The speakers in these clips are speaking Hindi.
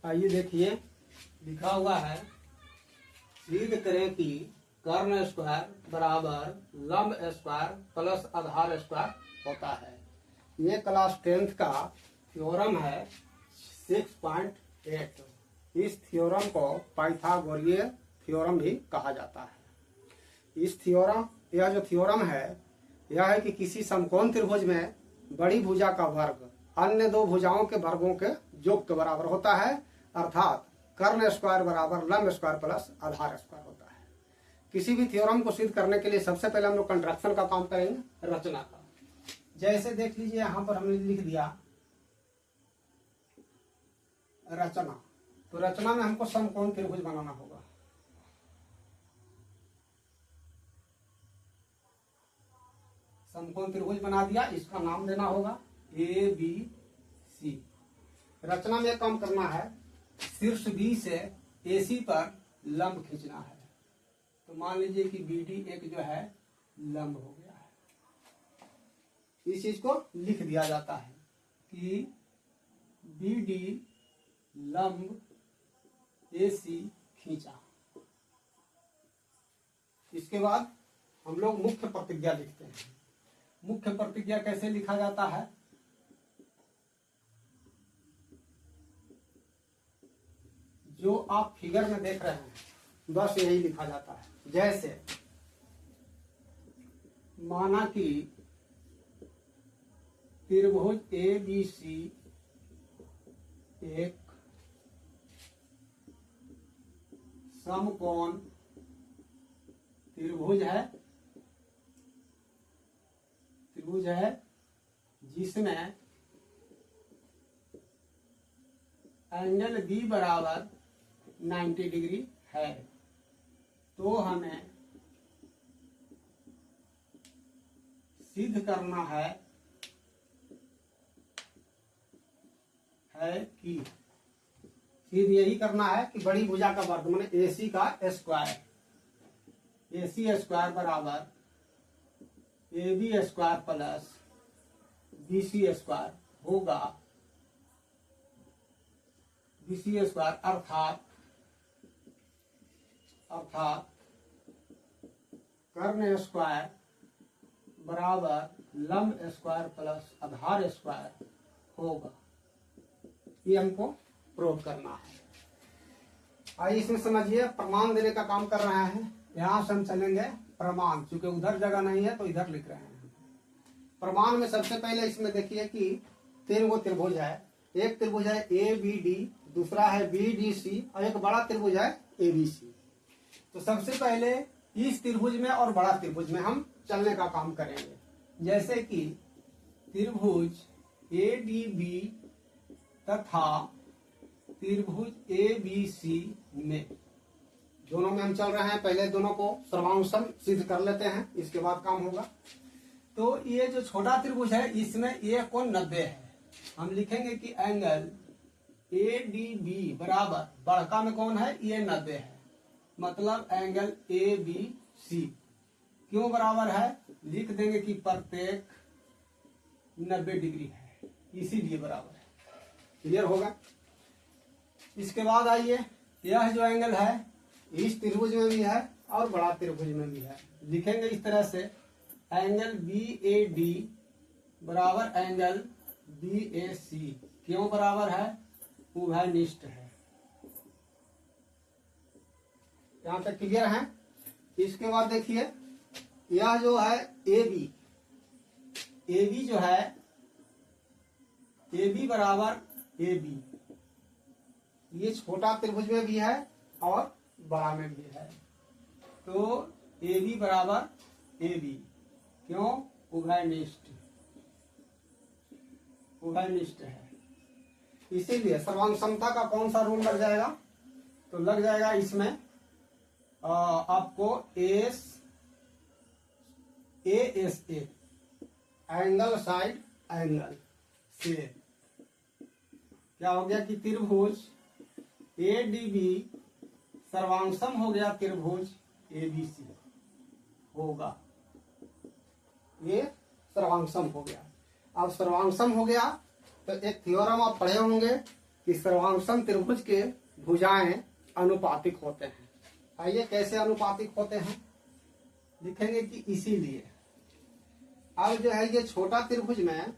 आइए देखिए, लिखा हुआ है सिद्ध करें कि कर्ण स्क्वायर बराबर लंब स्क्वायर प्लस आधार स्क्वायर होता है। ये क्लास 10th का थ्योरम है 6.8। इस थ्योरम को पाइथागोरिय थ्योरम भी कहा जाता है। यह जो थ्योरम है यह है कि किसी समकोण त्रिभुज में बड़ी भुजा का वर्ग अन्य दो भुजाओं के वर्गों के योग के बराबर होता है, अर्थात कर्ण स्क्वायर बराबर लंब स्क्वायर प्लस आधार स्क्वायर होता है। किसी भी थ्योरम को सिद्ध करने के लिए सबसे पहले हम लोग कंस्ट्रक्शन का काम करेंगे, रचना का। जैसे देख लीजिए, यहां पर हमने लिख दिया रचना। तो रचना में हमको समकोण त्रिभुज बनाना होगा। समकोण त्रिभुज बना दिया, इसका नाम देना होगा ए बी सी। रचना में काम करना है, शीर्ष बी से AC पर लंब खींचना है। तो मान लीजिए कि BD एक जो है लंब हो गया है। इस चीज को लिख दिया जाता है कि BD लंब AC खींचा। इसके बाद हम लोग मुख्य प्रतिज्ञा लिखते हैं। मुख्य प्रतिज्ञा कैसे लिखा जाता है? जो आप फिगर में देख रहे हैं बस यही लिखा जाता है। जैसे माना कि त्रिभुज ABC एक समकोण त्रिभुज है जिसमें एंगल B बराबर 90 डिग्री है। तो हमें सिद्ध करना है कि सिद्ध यही करना है कि बड़ी भुजा का वर्ग माने AC का स्क्वायर, AC स्क्वायर बराबर AB square plus BC square होगा। BC स्क्वायर अर्थात कर्ण स्क्वायर बराबर लंब स्क्वायर प्लस आधार स्क्वायर होगा। ये हमको प्रूव करना है। आइए इसमें समझिए, प्रमाण देने का काम कर रहे हैं। यहां से हम चलेंगे प्रमाण, क्योंकि उधर जगह नहीं है तो इधर लिख रहे हैं। प्रमाण में सबसे पहले इसमें देखिए कि 3 गो त्रिभुज है। एक त्रिभुज है ABD, दूसरा है BDC और एक बड़ा त्रिभुज है ABC। तो सबसे पहले इस त्रिभुज में और बड़ा त्रिभुज में हम चलने का काम करेंगे। जैसे कि त्रिभुज ADB तथा त्रिभुज ABC में, दोनों में हम चल रहे हैं। पहले दोनों को सर्वांशम सिद्ध कर लेते हैं, इसके बाद काम होगा। तो ये जो छोटा त्रिभुज है इसमें ये कोण 90 है। हम लिखेंगे कि एंगल ADB बराबर बड़का में कौन है, ये 90 है, मतलब एंगल ABC। क्यों बराबर है? लिख देंगे कि प्रत्येक 90 डिग्री है, इसीलिए बराबर है। क्लियर होगा? इसके बाद आइए, यह जो एंगल है इस त्रिभुज में भी है और बड़ा त्रिभुज में भी है। लिखेंगे इस तरह से, एंगल BAD बराबर एंगल BAC। क्यों बराबर है? उभयनिष्ठ है। यहां तक क्लियर है? इसके बाद देखिए, यह जो है AB जो है, AB बराबर AB, ये छोटा त्रिभुज में भी है और बड़ा में भी है। तो AB बराबर AB, क्यों? उभयनिष्ठ है। इसीलिए सर्वांगसमता का कौन सा रूल लग जाएगा? तो लग जाएगा इसमें आपको ASA, एंगल साइड एंगल से क्या हो गया कि त्रिभुज ADB सर्वांशम हो गया त्रिभुज ABC होगा। ये सर्वांशम हो गया। अब सर्वांशम हो गया तो एक थ्योरम आप पढ़े होंगे कि सर्वांगसम त्रिभुज के भुजाएं अनुपातिक होते हैं। आइए कैसे अनुपातिक होते हैं लिखेंगे कि इसीलिए अब जो है ये छोटा त्रिभुज में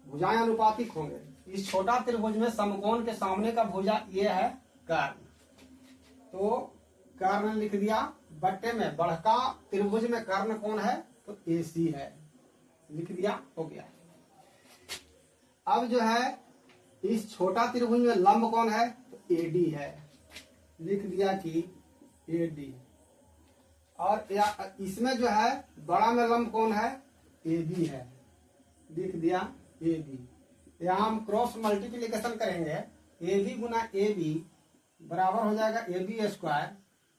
भुजाएं अनुपातिक होंगे। इस छोटा त्रिभुज में समकोण के सामने का भुजा ये है कर्ण, तो कर्ण लिख दिया बट्टे में बढ़का त्रिभुज में कर्ण कौन है तो AC है, लिख दिया, हो गया। अब जो है इस छोटा त्रिभुज में लंब कौन है तो AD है, लिख दिया कि AD। और इसमें जो है बड़ा में लंब कौन है AB है, लिख दिया AB। यहाँ हम क्रॉस मल्टीप्लिकेशन करेंगे, AB गुना AB बराबर हो जाएगा AB स्क्वायर,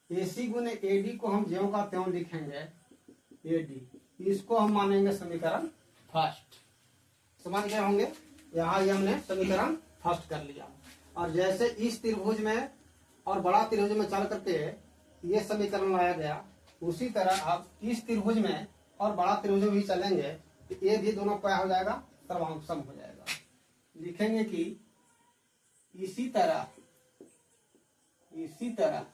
AC गुने AD को हम ज्यों का त्यों लिखेंगे AD। इसको हम मानेंगे समीकरण फर्स्ट। समझ गए होंगे, यहाँ ये हमने समीकरण फर्स्ट कर लिया। और जैसे इस त्रिभुज में और बड़ा त्रिभुज में चल करके ये समीकरण लाया गया, उसी तरह अब इस त्रिभुज में और बड़ा त्रिभुज में भी चलेंगे तो ये भी दोनों क्या हो जाएगा सर्वांगसम हो जाएगा। लिखेंगे कि इसी तरह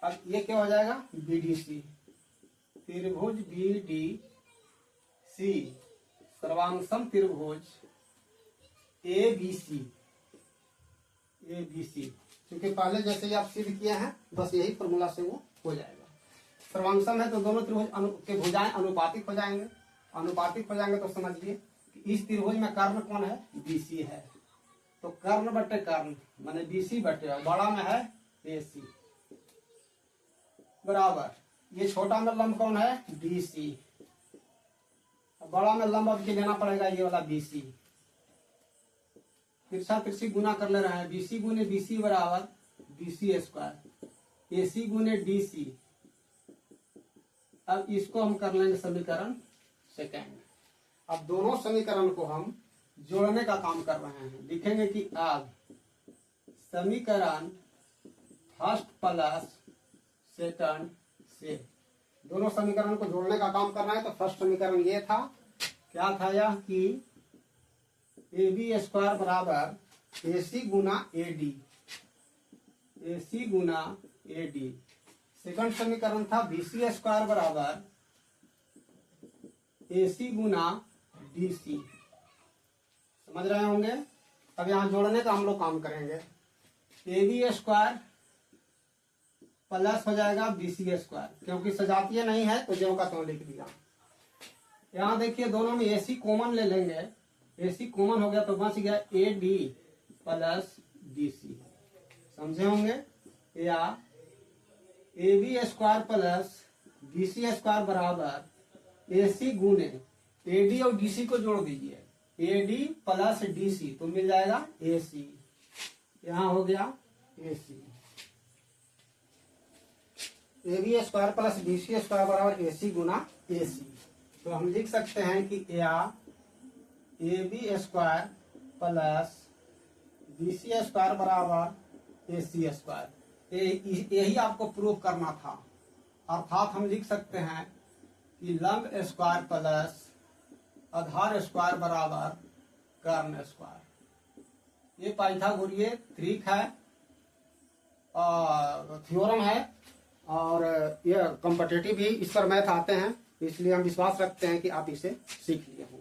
अब ये क्या हो जाएगा BDC, त्रिभुज BDC सर्वांगसम त्रिभुज ABC। क्योंकि पहले जैसे ही आप सिद्ध किए हैं बस यही फॉर्मूला से वो हो जाएगा। सर्वांगसम है तो दोनों त्रिभुज के भुजाएं अनुपातिक हो जाएंगे। अनुपातिक हो जाएंगे तो समझिए कि इस त्रिभुज में कर्ण कौन है BC है, तो कर्ण बटे कर्ण माने BC बटे और बड़ा में है AC बराबर ये छोटा में लंब कौन है DC, बड़ा में लंब अब लेना पड़ेगा ये वाला BC। तिरछा तिरछी गुना कर ले रहे हैं, BC गुने BC बराबर BC स्क्वायर, AC गुने DC। अब इसको हम कर लेंगे समीकरण सेकेंड। अब दोनों समीकरण को हम जोड़ने का काम कर रहे हैं। लिखेंगे कि अब समीकरण फर्स्ट प्लस सेकंड से दोनों समीकरण को जोड़ने का काम करना है। तो फर्स्ट समीकरण ये था, क्या था यह कि AB स्क्वायर बराबर AC गुना AD, AC गुना AD। सेकंड समीकरण था BC स्क्वायर बराबर AC गुना DC। समझ रहे होंगे। अब यहाँ जोड़ने का हम लोग काम करेंगे। AB स्क्वायर प्लस हो जाएगा BC स्क्वायर, क्योंकि सजातीय नहीं है तो ज्यों का त्यों लिख दिया। यहाँ देखिए दोनों में AC कॉमन ले लेंगे, AC कॉमन हो गया तो बच गया AD प्लस BC। समझे होंगे। या AB square plus BC square बराबर AC गुने AD और DC को जोड़ दीजिए, AD प्लस DC तो मिल जाएगा AC। यहाँ हो गया AC। AB square plus BC square बराबर AC गुना AC। तो हम लिख सकते हैं कि या AB square plus BC square बराबर AC स्क्वायर। यही आपको प्रूफ करना था। अर्थात हम लिख सकते हैं कि लंब स्क्वायर प्लस आधार स्क्वायर बराबर कर्ण स्क्वायर। ये पाइथागोरीय ट्रिक है और थ्योरम है, और ये कॉम्पिटिटिव भी इस पर मैथ आते हैं, इसलिए हम विश्वास रखते हैं कि आप इसे सीख लिए होंगे।